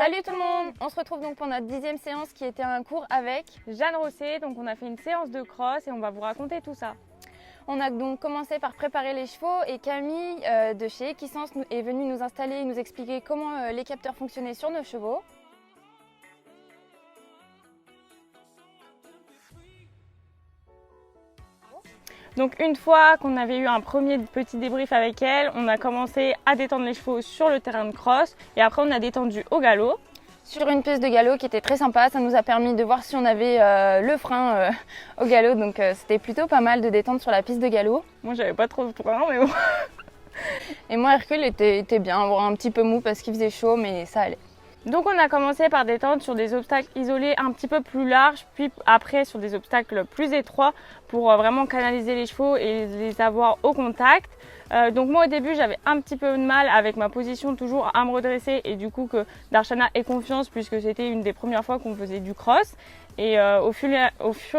Salut tout le monde! On se retrouve donc pour notre 10e séance qui était un cours avec Jeanne Rosset. Donc on a fait une séance de cross et on va vous raconter tout ça. On a donc commencé par préparer les chevaux et Camille de chez Equisens est venue nous installer et nous expliquer comment les capteurs fonctionnaient sur nos chevaux. Donc une fois qu'on avait eu un premier petit débrief avec elle, on a commencé à détendre les chevaux sur le terrain de cross et après on a détendu au galop. Sur une piste de galop qui était très sympa, ça nous a permis de voir si on avait le frein au galop, donc c'était plutôt pas mal de détendre sur la piste de galop. Moi j'avais pas trop de frein mais bon. Et moi Hercule était bien, un petit peu mou parce qu'il faisait chaud mais ça allait. Donc on a commencé par détendre sur des obstacles isolés un petit peu plus larges, puis après sur des obstacles plus étroits pour vraiment canaliser les chevaux et les avoir au contact. Donc moi au début j'avais un petit peu de mal avec ma position toujours à me redresser et du coup que Darshana ait confiance puisque c'était une des premières fois qu'on faisait du cross. Et au fur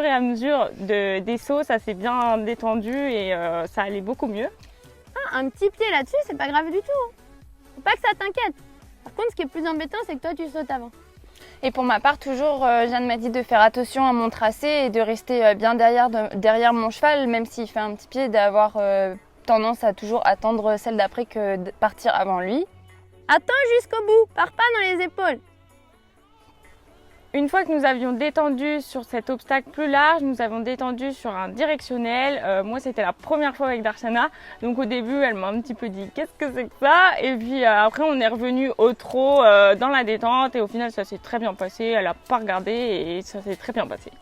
et à mesure des sauts ça s'est bien détendu et ça allait beaucoup mieux. Ah, un petit pied là-dessus c'est pas grave du tout. Faut pas que ça t'inquiète. Par contre, ce qui est plus embêtant, c'est que toi, tu sautes avant. Et pour ma part, toujours, Jeanne m'a dit de faire attention à mon tracé et de rester bien derrière mon cheval, même s'il fait un petit pied, d'avoir tendance à toujours attendre celle d'après que de partir avant lui. Attends jusqu'au bout, pars pas dans les épaules. Une fois que nous avions détendu sur cet obstacle plus large, nous avons détendu sur un directionnel. Moi, c'était la première fois avec Darshana. Donc au début, elle m'a un petit peu dit « qu'est-ce que c'est que ça ?» Et puis après, on est revenu au trot dans la détente. Et au final, ça s'est très bien passé. Elle n'a pas regardé et ça s'est très bien passé.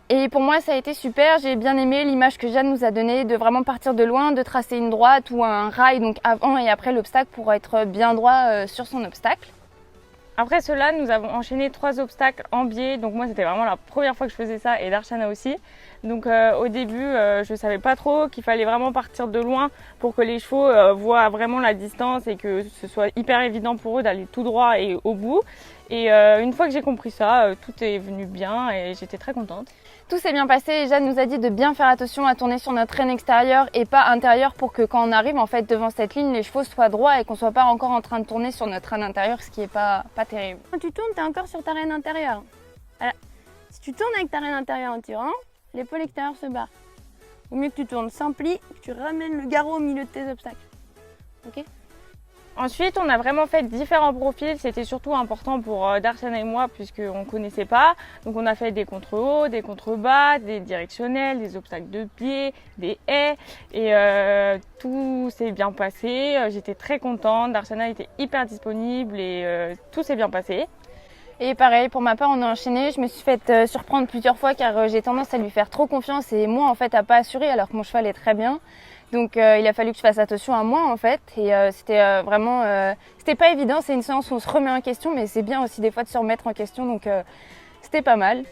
Et pour moi, ça a été super. J'ai bien aimé l'image que Jeanne nous a donnée de vraiment partir de loin, de tracer une droite ou un rail, donc avant et après l'obstacle pour être bien droit sur son obstacle. Après cela, nous avons enchaîné 3 obstacles en biais. Donc moi, c'était vraiment la première fois que je faisais ça et Darshana aussi. Donc au début, je ne savais pas trop qu'il fallait vraiment partir de loin pour que les chevaux voient vraiment la distance et que ce soit hyper évident pour eux d'aller tout droit et au bout. Et une fois que j'ai compris ça, tout est venu bien et j'étais très contente. Tout s'est bien passé et Jeanne nous a dit de bien faire attention à tourner sur notre traîne extérieure et pas intérieure pour que quand on arrive en fait devant cette ligne, les chevaux soient droits et qu'on soit pas encore en train de tourner sur notre traîne intérieure, ce qui est pas terrible. Quand tu tournes, tu es encore sur ta reine intérieure. Voilà. Si tu tournes avec ta reine intérieure en tirant, l'épaule extérieure se barre. Vaut mieux que tu tournes sans pli, que tu ramènes le garrot au milieu de tes obstacles. Ok ? Ensuite, on a vraiment fait différents profils. C'était surtout important pour Darshana et moi puisqu'on ne connaissait pas. Donc on a fait des contre-hauts, des contre-bas, des directionnels, des obstacles de pied, des haies. Et tout s'est bien passé. J'étais très contente. Darshana était hyper disponible et tout s'est bien passé. Et pareil, pour ma part, on a enchaîné. Je me suis fait surprendre plusieurs fois car j'ai tendance à lui faire trop confiance et moi en fait à pas assurer alors que mon cheval est très bien. Donc il a fallu que je fasse attention à moi en fait et c'était vraiment, c'était pas évident, c'est une séance où on se remet en question mais c'est bien aussi des fois de se remettre en question donc c'était pas mal.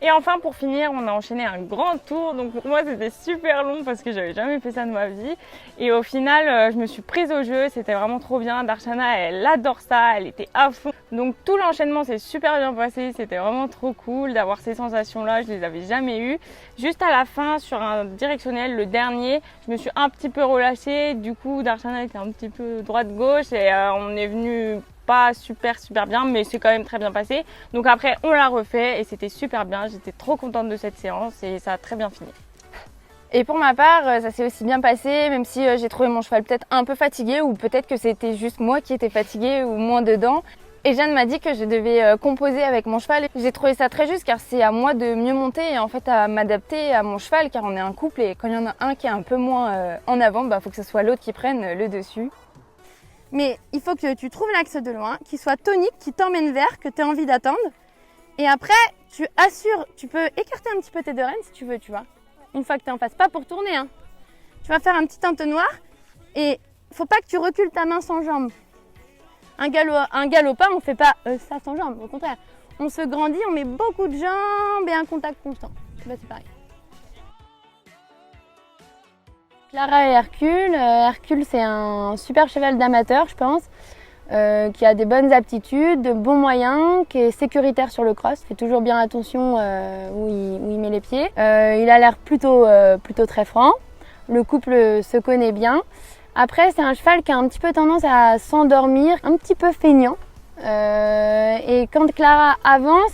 Et enfin pour finir, on a enchaîné un grand tour, donc pour moi c'était super long parce que j'avais jamais fait ça de ma vie. Et au final, je me suis prise au jeu, c'était vraiment trop bien. Darshana, elle adore ça, elle était à fond. Donc tout l'enchaînement s'est super bien passé, c'était vraiment trop cool d'avoir ces sensations-là, je les avais jamais eues. Juste à la fin, sur un directionnel, le dernier, je me suis un petit peu relâchée. Du coup, Darshana était un petit peu droite-gauche et on est venu pas super bien mais c'est quand même très bien passé. Donc après on l'a refait et c'était super bien, j'étais trop contente de cette séance et ça a très bien fini. Et pour ma part ça s'est aussi bien passé même si j'ai trouvé mon cheval peut-être un peu fatigué ou peut-être que c'était juste moi qui étais fatiguée ou moins dedans. Et Jeanne m'a dit que je devais composer avec mon cheval. J'ai trouvé ça très juste car c'est à moi de mieux monter et en fait à m'adapter à mon cheval car on est un couple et quand il y en a un qui est un peu moins en avant, faut que ce soit l'autre qui prenne le dessus. Mais il faut que tu trouves l'axe de loin, qui soit tonique, qui t'emmène vers, que tu as envie d'attendre. Et après, tu assures, tu peux écarter un petit peu tes deux rênes si tu veux, tu vois. Une fois que tu es en face, pas pour tourner. Hein. Tu vas faire un petit entonnoir et faut pas que tu recules ta main sans jambe. Un galopin, on fait pas ça sans jambe, au contraire. On se grandit, on met beaucoup de jambes et un contact constant. C'est pareil. Clara et Hercule. Hercule, c'est un super cheval d'amateur, je pense, qui a des bonnes aptitudes, de bons moyens, qui est sécuritaire sur le cross, fait toujours bien attention où il met les pieds. Il a l'air plutôt très franc. Le couple se connaît bien. Après, c'est un cheval qui a un petit peu tendance à s'endormir, un petit peu feignant. Et quand Clara avance,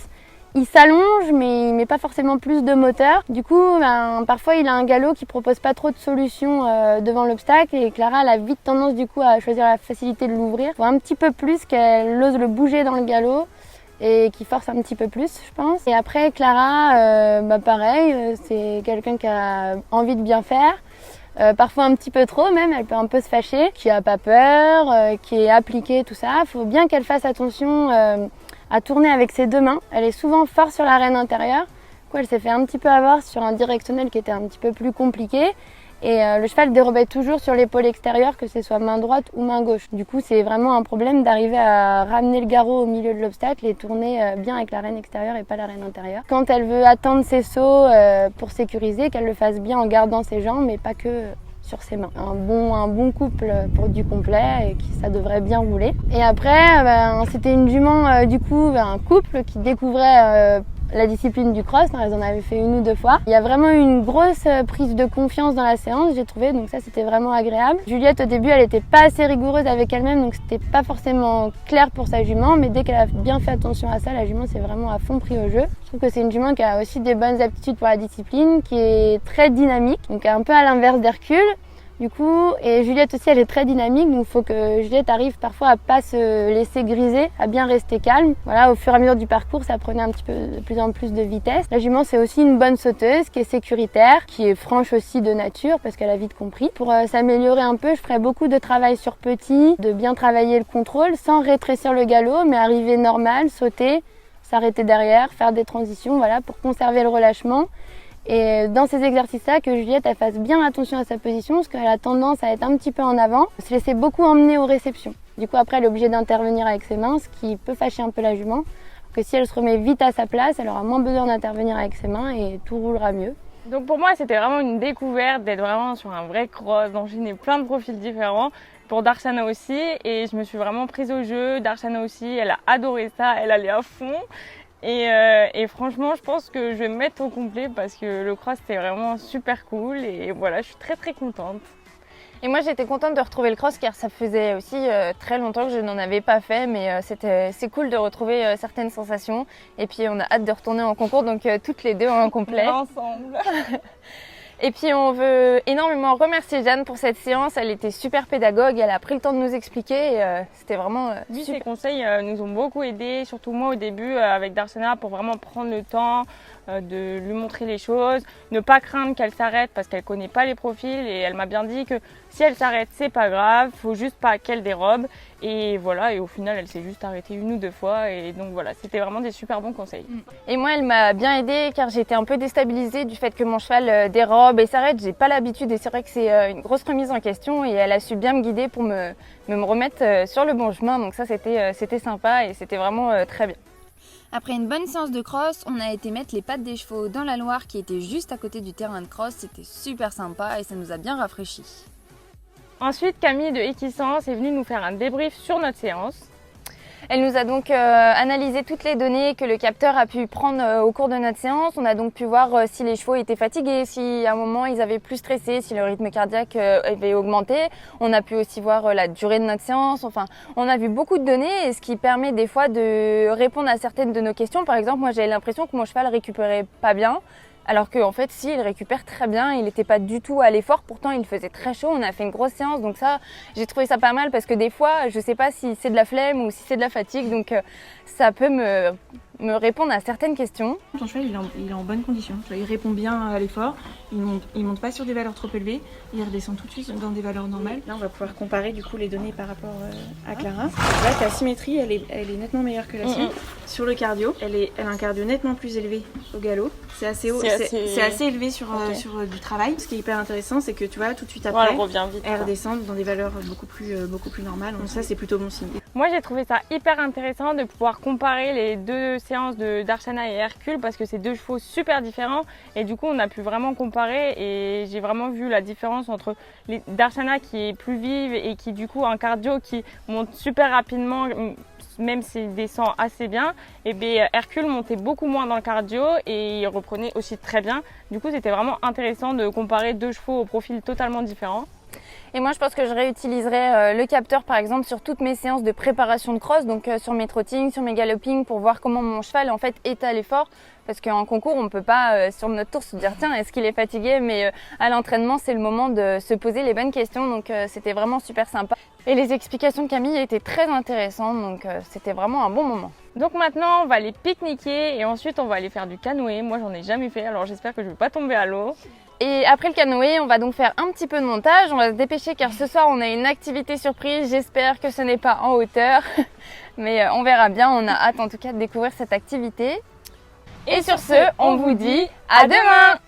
il s'allonge mais il met pas forcément plus de moteur. Du coup, parfois il a un galop qui propose pas trop de solutions devant l'obstacle et Clara elle a vite tendance du coup à choisir la facilité de l'ouvrir. Faut un petit peu plus qu'elle ose le bouger dans le galop et qui force un petit peu plus, je pense. Et après Clara, pareil, c'est quelqu'un qui a envie de bien faire. Parfois un petit peu trop même, elle peut un peu se fâcher, qui a pas peur, qui est appliquée, tout ça. Faut bien qu'elle fasse attention à tourner avec ses deux mains. Elle est souvent forte sur l'arène intérieure. Du coup, elle s'est fait un petit peu avoir sur un directionnel qui était un petit peu plus compliqué. Et le cheval dérobait toujours sur l'épaule extérieure, que ce soit main droite ou main gauche. Du coup, c'est vraiment un problème d'arriver à ramener le garrot au milieu de l'obstacle et tourner bien avec l'arène extérieure et pas l'arène intérieure. Quand elle veut attendre ses sauts pour sécuriser, qu'elle le fasse bien en gardant ses jambes, mais pas que sur ses mains. Un bon couple pour du complet et ça devrait bien rouler. Et après, c'était une jument, du coup, un couple qui découvrait la discipline du cross. Elles en avaient fait une ou deux fois. Il y a vraiment eu une grosse prise de confiance dans la séance, j'ai trouvé, donc ça c'était vraiment agréable. Juliette au début elle était pas assez rigoureuse avec elle-même, donc c'était pas forcément clair pour sa jument, mais dès qu'elle a bien fait attention à ça, la jument s'est vraiment à fond pris au jeu. Je trouve que c'est une jument qui a aussi des bonnes aptitudes pour la discipline, qui est très dynamique, donc un peu à l'inverse d'Hercule. Du coup, et Juliette aussi, elle est très dynamique, donc il faut que Juliette arrive parfois à pas se laisser griser, à bien rester calme. Voilà, au fur et à mesure du parcours, ça prenait un petit peu de plus en plus de vitesse. La jument, c'est aussi une bonne sauteuse, qui est sécuritaire, qui est franche aussi de nature, parce qu'elle a vite compris. Pour s'améliorer un peu, je ferais beaucoup de travail sur petit, de bien travailler le contrôle, sans rétrécir le galop, mais arriver normal, sauter, s'arrêter derrière, faire des transitions, voilà, pour conserver le relâchement. Et dans ces exercices-là, que Juliette elle fasse bien attention à sa position, parce qu'elle a tendance à être un petit peu en avant, se laisser beaucoup emmener aux réceptions. Du coup, après, elle est obligée d'intervenir avec ses mains, ce qui peut fâcher un peu la jument. Que si elle se remet vite à sa place, elle aura moins besoin d'intervenir avec ses mains et tout roulera mieux. Donc pour moi, c'était vraiment une découverte d'être vraiment sur un vrai cross, d'enchaîner plein de profils différents. Pour Darshana aussi, et je me suis vraiment prise au jeu. Darshana aussi, elle a adoré ça, elle allait à fond. Et franchement, je pense que je vais me mettre au complet parce que le cross c'était vraiment super cool et voilà, je suis très très contente. Et moi j'étais contente de retrouver le cross car ça faisait aussi très longtemps que je n'en avais pas fait, mais c'est cool de retrouver certaines sensations et puis on a hâte de retourner en concours, donc toutes les deux en complet. Ensemble. Et puis on veut énormément remercier Jeanne pour cette séance, elle était super pédagogue, elle a pris le temps de nous expliquer et c'était vraiment Oui, super. ses conseils nous ont beaucoup aidés, surtout moi au début avec Darshana, pour vraiment prendre le temps de lui montrer les choses, ne pas craindre qu'elle s'arrête parce qu'elle connaît pas les profils et elle m'a bien dit que si elle s'arrête c'est pas grave, faut juste pas qu'elle dérobe et voilà, et au final elle s'est juste arrêtée une ou deux fois et donc voilà, c'était vraiment des super bons conseils. Et moi elle m'a bien aidée car j'étais un peu déstabilisée du fait que mon cheval dérobe et s'arrête, j'ai pas l'habitude et c'est vrai que c'est une grosse remise en question et elle a su bien me guider pour me remettre sur le bon chemin, donc ça c'était sympa et c'était vraiment très bien. Après une bonne séance de cross, on a été mettre les pattes des chevaux dans la Loire qui était juste à côté du terrain de cross. C'était super sympa et ça nous a bien rafraîchi. Ensuite, Camille de Equisens est venue nous faire un débrief sur notre séance. Elle nous a donc analysé toutes les données que le capteur a pu prendre au cours de notre séance. On a donc pu voir si les chevaux étaient fatigués, si à un moment ils avaient plus stressé, si le rythme cardiaque avait augmenté. On a pu aussi voir la durée de notre séance. Enfin, on a vu beaucoup de données et ce qui permet des fois de répondre à certaines de nos questions. Par exemple, moi j'avais l'impression que mon cheval récupérait pas bien. Alors qu'en fait, si, il récupère très bien, il n'était pas du tout à l'effort, pourtant il faisait très chaud, on a fait une grosse séance, donc ça, j'ai trouvé ça pas mal parce que des fois, je sais pas si c'est de la flemme ou si c'est de la fatigue, donc ça peut me répondre à certaines questions. Ton cheval, il est en bonne condition, il répond bien à l'effort, il monte pas sur des valeurs trop élevées, il redescend tout de suite dans des valeurs normales. Là, on va pouvoir comparer du coup les données par rapport à Clara. Là, ta symétrie, elle est nettement meilleure que la sienne. Sur le cardio, elle a un cardio nettement plus élevé au galop. C'est assez haut, c'est assez élevé sur du travail. Ce qui est hyper intéressant, c'est que tu vois, tout de suite après, elle revient vite, elle redescend dans des valeurs beaucoup plus normales. Donc ça, c'est plutôt bon signe. Moi, j'ai trouvé ça hyper intéressant de pouvoir comparer les deux séances de Darshana et Hercule parce que c'est deux chevaux super différents et du coup, on a pu vraiment comparer et j'ai vraiment vu la différence entre Darshana qui est plus vive et qui du coup, un cardio qui monte super rapidement, même s'il descend assez bien, et bien Hercule montait beaucoup moins dans le cardio et il reprenait aussi très bien. Du coup, c'était vraiment intéressant de comparer deux chevaux au profil totalement différent. Et moi je pense que je réutiliserai le capteur par exemple sur toutes mes séances de préparation de cross, donc sur mes trottings, sur mes gallopings, pour voir comment mon cheval en fait est à l'effort. Parce qu'en concours on ne peut pas sur notre tour se dire tiens est-ce qu'il est fatigué, mais à l'entraînement c'est le moment de se poser les bonnes questions, donc c'était vraiment super sympa. Et les explications de Camille étaient très intéressantes, donc c'était vraiment un bon moment. Donc maintenant on va aller pique-niquer et ensuite on va aller faire du canoë. Moi j'en ai jamais fait, alors j'espère que je ne vais pas tomber à l'eau. Et après le canoë, on va donc faire un petit peu de montage. On va se dépêcher car ce soir on a une activité surprise. J'espère que ce n'est pas en hauteur, mais on verra bien. On a hâte en tout cas de découvrir cette activité. Et sur ce, on vous dit à demain!